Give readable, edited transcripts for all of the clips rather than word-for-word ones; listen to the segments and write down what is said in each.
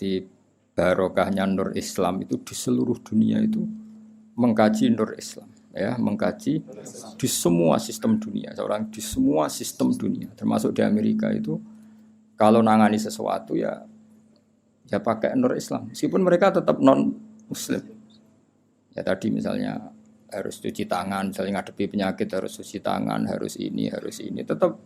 Jadi barokahnya Nur Islam itu di seluruh dunia itu mengkaji Nur Islam, ya, mengkaji di semua sistem dunia, seorang di semua sistem dunia, termasuk di Amerika itu kalau nangani sesuatu ya pakai Nur Islam, meskipun mereka tetap non Muslim. Ya tadi misalnya harus cuci tangan, misalnya ngadepi penyakit harus cuci tangan, harus ini, tetap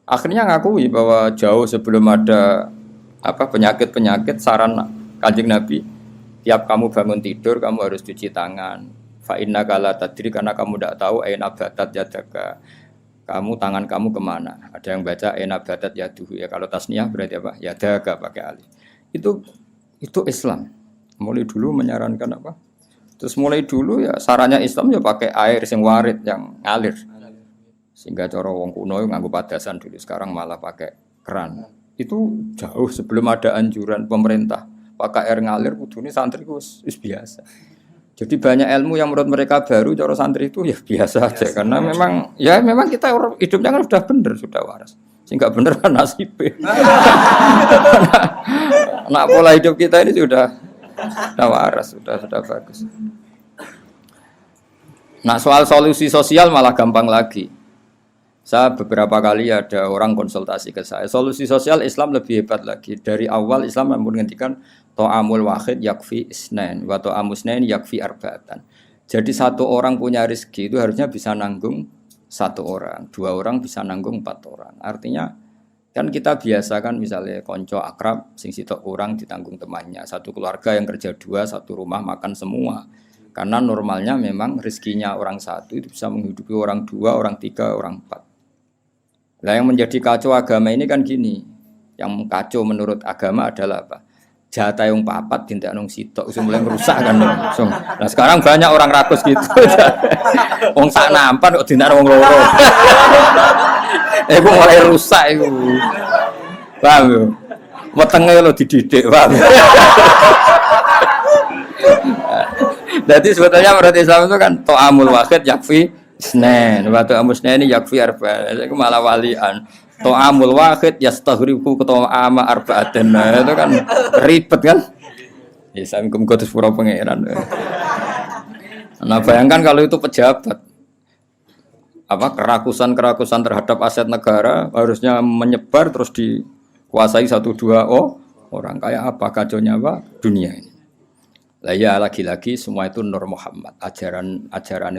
akhirnya ngakui bahwa jauh sebelum ada penyakit saran Kanjeng Nabi, tiap kamu bangun tidur kamu harus cuci tangan. Fa innaka la tadri, karena kamu tidak tahu aina batat yadaka. Kamu tangan kamu kemana? Ada yang baca aina batat yaduhu, ya kalau tasniyah berarti apa? Yadaka pakai alif. Itu Islam. Mulai dulu menyarankan apa? Terus mulai dulu ya sarannya Islam ya pakai air sing warid yang ngalir. Sehingga cara wong kuno nganggo padasan dulu, sekarang malah pakai keran. Itu jauh sebelum ada anjuran pemerintah pakai air ngalir, kudune santri wis biasa. Jadi banyak ilmu yang menurut mereka baru, cara santri itu ya biasa aja, karena memang kita hidupnya kan sudah benar, sudah waras. Sehingga benar kan nasibnya. Nah, pola hidup kita ini sudah waras, sudah bagus. Nah, soal solusi sosial malah gampang lagi. Saya beberapa kali ada orang konsultasi ke saya. Solusi sosial Islam lebih hebat lagi. Dari awal Islam menghentikan to'amul wahid yakfi isnain wa to'amus isnain yakfi arba'atan. Jadi satu orang punya rezeki itu harusnya bisa nanggung satu orang, dua orang bisa nanggung 4 orang. Artinya kan kita biasa kan misalnya konco akrab sing sitok orang ditanggung temannya. Satu keluarga yang kerja 2, satu rumah makan semua. Karena normalnya memang rezekinya orang satu itu bisa menghidupi orang 2, orang 3, orang 4. Nah yang menjadi kacau agama ini kan gini. Yang kacau menurut agama adalah apa? Jatah yang papat dintek nang sitok wis mulai merusak kan langsung. Nah sekarang banyak orang rakus gitu. Wong sak nampan kok dintek wong loro. Iku mulai rusak iku. Paham yo? Wetenge lho dididik, paham. Jadi sebetulnya menurut Islam itu kan to'amul wahid yakfi isnain, wa to'amul isnain yakfi arba'an. Itu malah walian. To'amul wahid yastaghribu to'ama arba'atan. Itu kan ribet kan? Ya saya kudu pura pangeran. Nah, bayangkan kalau itu pejabat. Kerakusan terhadap aset negara harusnya menyebar terus dikuasai 1-2 orang, kayak apa kacaunya dunia ini. Lah ya lagi-lagi semua itu Nur Muhammad, ajaran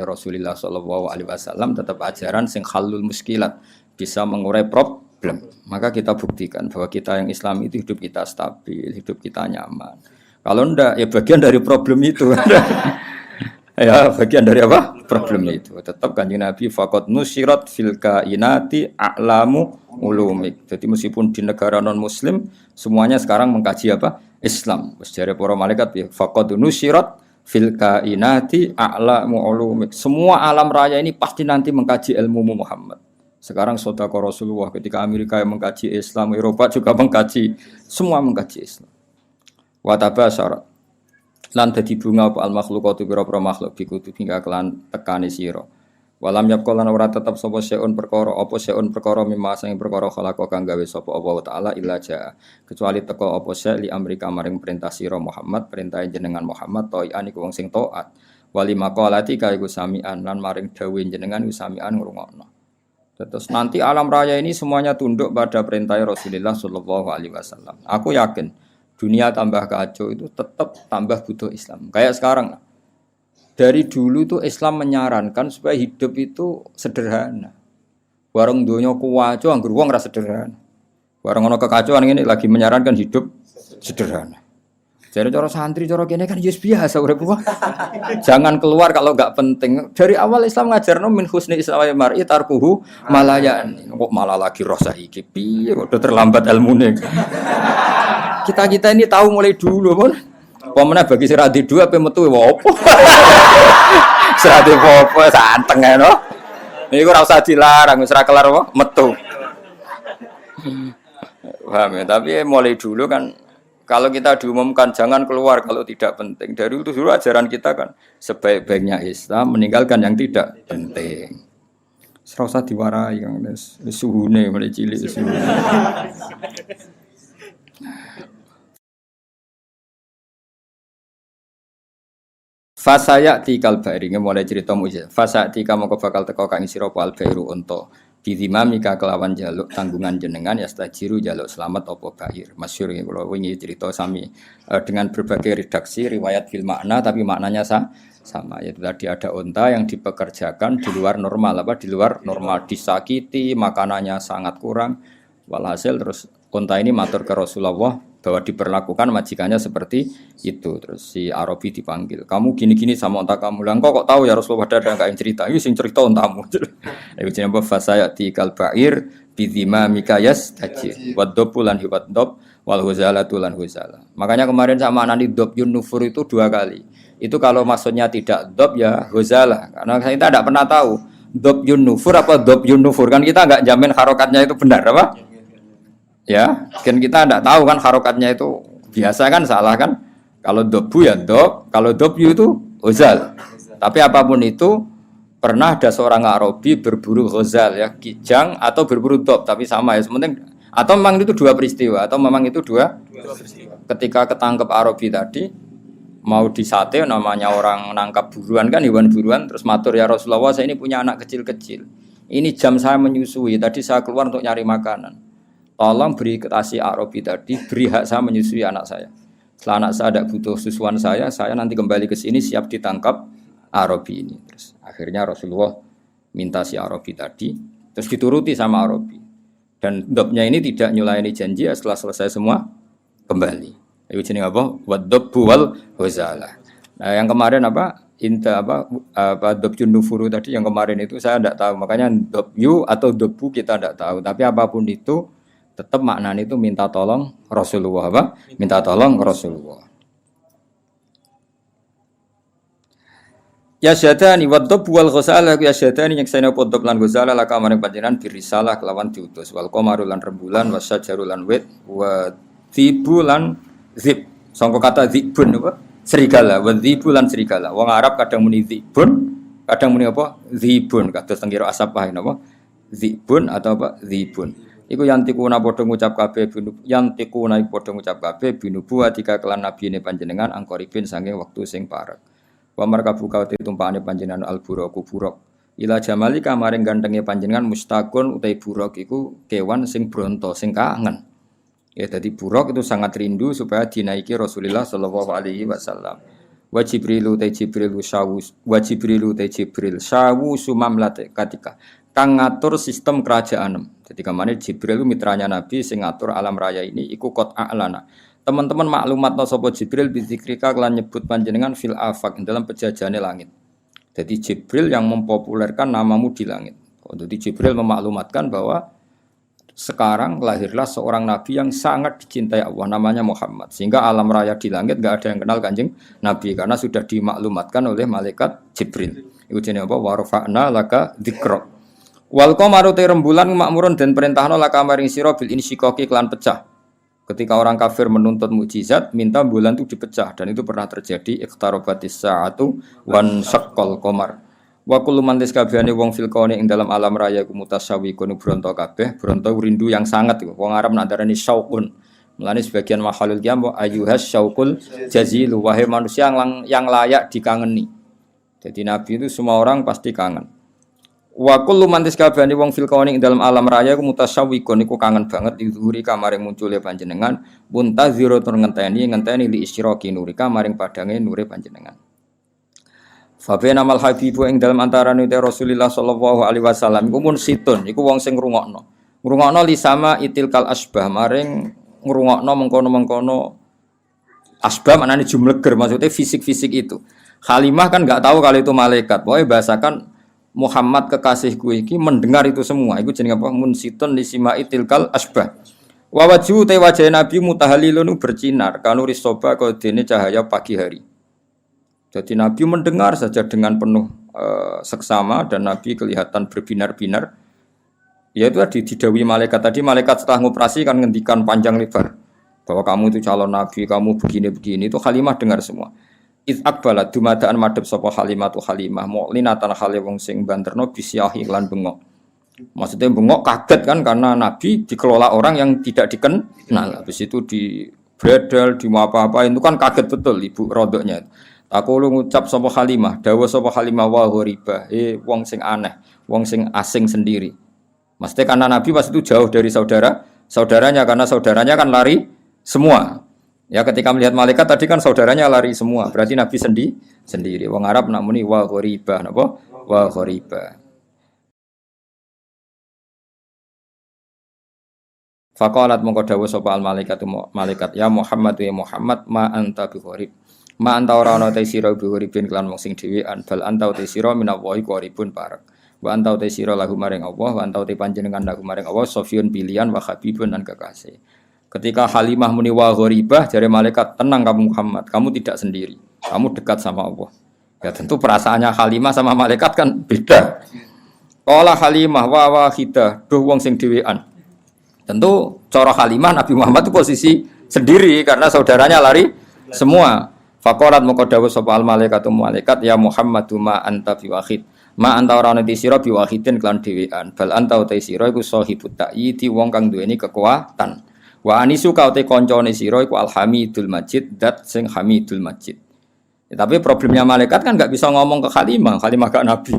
Rasulullah sallallahu alaihi wasallam tetap ajaran sing halul muskilat, bisa mengurai problem. Maka kita buktikan bahwa kita yang Islam itu hidup kita stabil, hidup kita nyaman. Kalau enggak ya bagian dari problem itu. Ya bagian dari apa? Problem itu. Tetap Kanjeng Nabi faqad nusirat fil kainati a'lamu ulumik. Jadi meskipun di negara non muslim semuanya sekarang mengkaji apa? Islam. Wis jare para malaikat ya faqad nusirat fil kainati a'lamu ulumik. Semua alam raya ini pasti nanti mengkaji ilmu Muhammad. Sekarang sedekah Rasulullah ketika Amerika yang mengkaji Islam, Eropa juga mengkaji, semua mengkaji Islam. Wa tabasyarat lan dadi bunga apa al makhluqatu pira-pira makhluk bikutu hingga kelan tekane sira. Walam yaqul lan ora tetep sapa seun perkara mimma sing perkara khalaqa kang gawe sapa Allah taala illa jaa. Kecuali teko apa se li Amerika maring perintah sira Muhammad, perintah jenengan Muhammad toian iku wong sing taat. Wali maqalati kaiku samian lan maring dawuh jenengan samian ngrungokno. Terus nanti alam raya ini semuanya tunduk pada perintah Rasulullah sallallahu alaihi wasallam. Aku yakin dunia tambah kacau itu tetap tambah butuh Islam. Kayak sekarang dari dulu itu Islam menyarankan supaya hidup itu sederhana. Warung donya kuwaco anggur wong ra sederhana. Warung ono kekacauan ini lagi menyarankan hidup sederhana. Jadi cara santri cara kene kan yes biasa urip kok. Jangan keluar kalau enggak penting. Dari awal Islam ngajarno min husni islamil mar'i tarkuhu malayan. Kok malah lagi roh saiki. Piye kok udah terlambat ilmune. Kita ini tahu mulai dulu pun. Pemene bagi sirati dua apa metu opo. Sirati opo santeng ae no. Niku ora usah dilarang wis ora kelar apa metu. Paham ya, tapi mulai dulu kan kalau kita diumumkan jangan keluar kalau tidak penting. Dari itu dulu ajaran kita kan sebaik-baiknya Islam meninggalkan yang tidak penting. Ora usah diwarai kan suhune mulai cilik suhu. Fasayati kalbari mulai cerita mujizat. Fasayati kamu bakal teko kang sira pal bairu unta. Bidimamika kelawan jaluk tanggungan jenengan ya stajiru jaluk selamat apa bair. Masyhur nggih kula wingi cerita sami dengan berbagai redaksi riwayat fil makna tapi maknanya sama yaitu tadi ada unta yang dipekerjakan di luar normal di luar normal disakiti makanannya sangat kurang walhasil terus unta ini matur ke Rasulullah bahwa diperlakukan majikannya seperti itu terus si Arabi dipanggil kamu gini-gini sama unta kamu lah kok tahu ya Rasulullah ada enggak yang cerita ini sing cerita untamu itu jenenge fasayati kalbair bidima mikayas haji wadobulan hibat dob wal huzalatu lan huzala makanya kemarin sama anani dob yunufur itu 2 kali. Itu kalau maksudnya tidak dob ya huzala karena kita tidak pernah tahu dob yunufur apa dob yunufur kan kita nggak jamin harokatnya itu benar apa ya kan kita tidak tahu kan harokatnya itu biasa kan salah kan kalau dobu ya dob kalau dobyu itu huzal tapi apapun itu pernah ada seorang Arabi berburu huzal ya kijang atau berburu dob tapi sama ya sementing atau memang itu 2 peristiwa atau memang itu dua peristiwa ketika ketangkep Arabi tadi mau disate namanya orang nangkap buruan kan hewan buruan terus matur ya Rasulullah saya ini punya anak kecil-kecil ini jam saya menyusui tadi saya keluar untuk nyari makanan tolong beri kasih Arabi tadi beri hak saya menyusui anak saya setelah anak saya tidak butuh susuan saya nanti kembali ke sini siap ditangkap Arabi ini terus akhirnya Rasulullah minta si Arabi tadi terus dituruti sama Arabi dan dobnya ini tidak nyulayani janji ya, setelah selesai semua kembali. Itu jenenge apa? Wadobbu wal huzala. Nah, yang kemarin apa? Dobjun nufuru tadi yang kemarin itu saya tidak tahu. Makanya dobyu atau dobbu kita tidak tahu. Tapi apapun itu tetap maknanya itu minta tolong Rasulullah apa? Minta tolong Rasulullah. Ya syadani wadobbu wal huzala ya syadani yang saya podop lan huzala laka maring panjenengan birisalah kelawan diutus wal qamaru lan rembulan wasyajaru lan wit wa tibulan zib, sangka kata zibun apa? Serigala, wadzibu lan serigala. Wong Arab kadang muni zibun, kadang muni apa? Zibun. Kados teng kira asap pahe napa? Zibun atau apa? Zibun. Iku yantikuna padha ngucap kabeh yantikuna padha ngucap kabeh binubu atika kelan nabine panjenengan angkoripin saking wektu sing parek. Wa markabu kawate tumpakane panjenengan al-buraku buruk. Ila jamali kamaring gantenge panjenengan mustaqun utai buruk iku kewan sing bronto sing kangen. Ya tadi buruk itu sangat rindu supaya dinaiki Rasulullah sallallahu alaihi wasallam. Wa Jibrilu ta Jibril sawu sumamlat katika kang ngatur sistem kerajaan. Jadi kemana Jibril itu mitranya Nabi sing ngatur alam raya ini iku qot a'lana. Teman-teman maklumatna sapa Jibril bizikrika kelan nyebut panjenengan fil afaq dalam pejajane langit. Jadi Jibril yang mempopulerkan namamu di langit. Jadi Jibril memaklumatkan bahwa sekarang lahirlah seorang nabi yang sangat dicintai Allah namanya Muhammad sehingga alam raya di langit enggak ada yang kenal Kanjeng Nabi karena sudah dimaklumatkan oleh malaikat Jibril. Iku jenenge apa warfa'na laka dzikra. Wal qamaru rembulan makmurun dan perintahna laka maring sira bil insyikaki kelan pecah. Ketika orang kafir menuntut mukjizat minta bulan itu dipecah dan itu pernah terjadi iqtarabatis sa'atu wan syaqqal qamar. Wa kullu man kabehane wong fil kauni ing dalam alam raya ku mutasawwiqun bronto kabeh, bronto rindu yang sangat wong Arab nak darani syauqun. Mulane sebagian makhluk qiyam ayyuhas syauqul jazilu wahai manusia yang layak dikangeni. Jadi Nabi itu semua orang pasti kangen. Wa kullu man kabehane wong fil kauni ing dalam alam raya ku mutasawwiqun iku kangen banget dihuri kamaring muncule panjenengan muntaziro tur ngenteni li isyraqi nurika maring padange nure panjenengan. Fabena mal habibu ing dalam antarané Rasulullah sallallahu alaihi wasallam iku mun situn iku wong sing ngrungokno. Ngrungokno li sama itilkal asbah maring ngrungokno mengkono-mengkono asbah maknane jumleger maksudnya fisik-fisik itu. Halimah kan enggak tahu kalau itu malaikat. Pokoke bahasakan Muhammad kekasihku iki mendengar itu semua. Iku jenenge apa? Mun situn li sama itilkal asbah. Wa wajhu te wajah Nabi mutahallilun bersinar kanu risoba kodene cahaya pagi hari. Jadi Nabi mendengar saja dengan penuh seksama dan Nabi kelihatan berbinar-binar. Ya itu tadi didawi malaikat tadi malaikat setelah ngoperasi kan ngendikan panjang lebar bahwa kamu itu calon Nabi, kamu begini-begini itu Halimah dengar semua. Iz aqbalat dumadaan madhep sapa Halimah tu Halimah mu'linatan hale wong sing banterno bisyahi lan bengok. Maksudnya bengok kaget kan karena Nabi dikelola orang yang tidak dikenal. Habis itu di bredel, di apa-apa itu kan kaget betul ibu rodoknya. Aku lu ngucap sapa Halimah, dawuh sapa Halimah wa ghoriba, wong sing aneh, wong sing asing sendiri. Maksudnya karena Nabi pas itu jauh dari saudaranya karena saudaranya kan lari semua. Ya ketika melihat malaikat tadi kan saudaranya lari semua, berarti Nabi sendiri. Wong Arab nak muni wa ghoriba, napa? Wa ghoriba. Faqalat mongko dawuh sapa al malaikat ya Muhammad ya Muhammad ma anta bi ghorib. Ma anta ora ana te sira bi ghoribin kelan wong sing dhewean bal anta te sira minallahi qoribun parek. Wa anta te sira lahu maring Allah wa anta te panjenengan lahu maring Allah sofiyun pilihan wa habibun dan kekasih. Ketika Halimah muni wa ghoribah jare malaikat tenang kamu Muhammad, kamu tidak sendiri. Kamu dekat sama Allah. Ya tentu perasaannya Halimah sama malaikat kan beda. Qala Halimah wa wahidah, duh wong sing dhewean. Tentu cara Halimah Nabi Muhammad itu posisi sendiri karena saudaranya lari semua. Faqalat moko dawuh sapa al malaikatu malaikat ya Muhammadu ma anta biwahid. Ma anta ora ana sira biwahidin kelan dhewean. Bal anta uta sira iku sahibut ta'yidi wong kang duweni kekuatan. Wa anisu ka uta kancane sira iku alhamidul majid dat sing hamidul majid. Ya, tapi problemnya malaikat kan enggak bisa ngomong ke Halimah gak Nabi.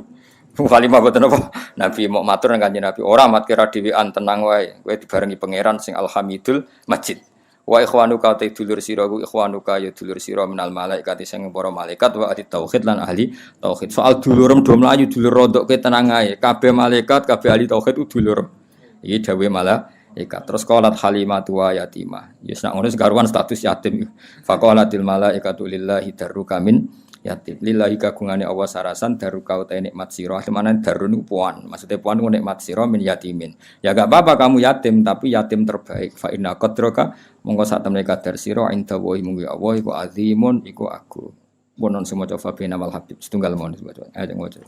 Halimah boten apa? Nabi mau matur nang Kanjeng Nabi, ora mat kira dhewean tenang wae, kowe dibarengi pangeran sing alhamidul majid. Wa ikhwanuka ta dulur sira ku ikhwanuka ya dulur sira minal malaikat sing para malaikat wa ahli tauhid lan ahli tauhid. Soal dulurem do mlayu dulur rodok ke tenang ae. Kabeh malaikat, kabeh ahli tauhid ku dulur. Iki dawuhe malaikat. Terus qalat Halimatu wa yatimah. Yes nak ngono segaruan status yatim. Faqalatil malaikatu lillahi darruka min yatim. Lillahi kagungane Allah sarasan daruka uta nikmat sira. Semana darun puan. Maksudnya puan ku nikmat sira min yatimin. Ya gak apa-apa kamu yatim tapi yatim terbaik. Fa inna qadraka monggo sak temne kadar sira inda wa munggu Allah iku azimun iku aku. Bonon semoga fa bina mal habib setunggal mon sebab aja ngono.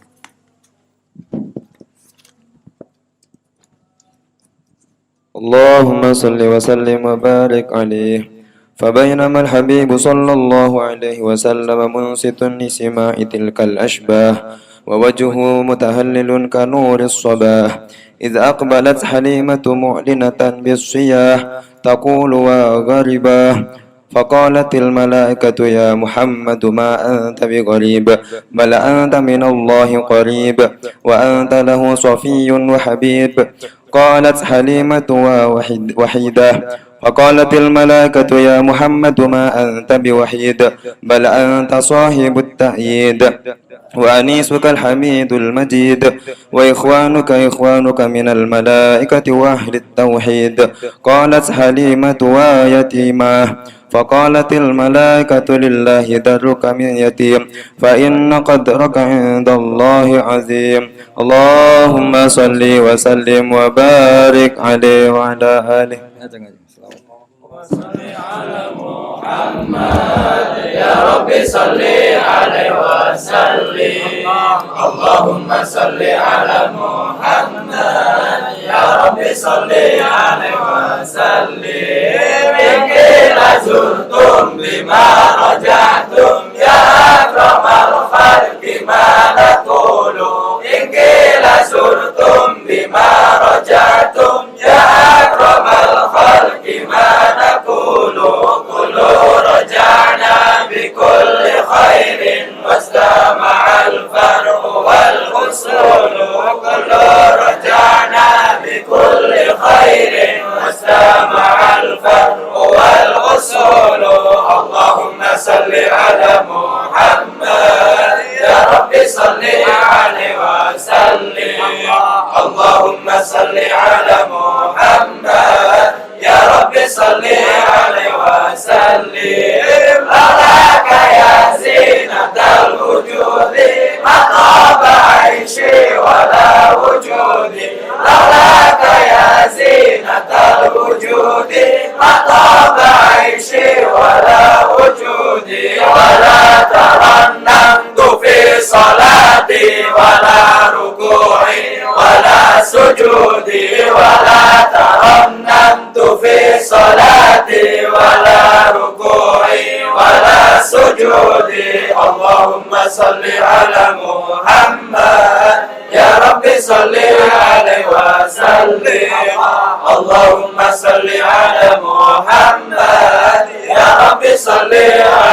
اللهم صل وسلم وبارك عليه فبينما الحبيب صلى الله عليه وسلم منصت لسماع تلك الأشباه ووجهه متهلل كنور الصباح إذ أقبلت حليمة معلنة بالصياح تقول وغرباه فقالت الملائكة يا محمد ما أنت بغريب بل أنت من الله قريب وأنت له صفي وحبيب قالت حليمة وحيدة فقالت الملائكة يا محمد ما أنت بوحيد بل أنت صاحب التأييد وأنيسك الحميد المجيد وإخوانك من الملائكة وأهل التوحيد قالت حليمة ويتيمة فقالت الملائكة لله درك من يتيم فإن قدرك عند الله عظيم اللهم صل وسلم وبارك عليه وعلى آله محمد يا رب صل عليه وسلم اللهم صل على محمد يا رب صل عليه وسلم إن زرتم بما رجعتم يا أكرم الخلق ما نقول إن زرتم بما رجعتم يا أكرم الخلق ما نقول رجعنا بكل خير واستمع الفرع والأصول كل رجعنا بكل خير واستمع الفرع والأصول اللهم صل على محمد يا رب صل عليه وسلم اللهم صل على محمد يا رب صل عليه وسلم لك يا زينة الوجود ما طاب عيشي ولا وجودي لك يا زينة الوجود ما طاب عيشي ولا وجودي ولا ترنمت في صلاتي ولا ركوعي ولا سجودي ولا ترنمت في صلاتي ولا ركوعي ولا سجودي اللهم صل على محمد يا رب صل عليه وسلم اللهم صل على محمد يا رب صل عليه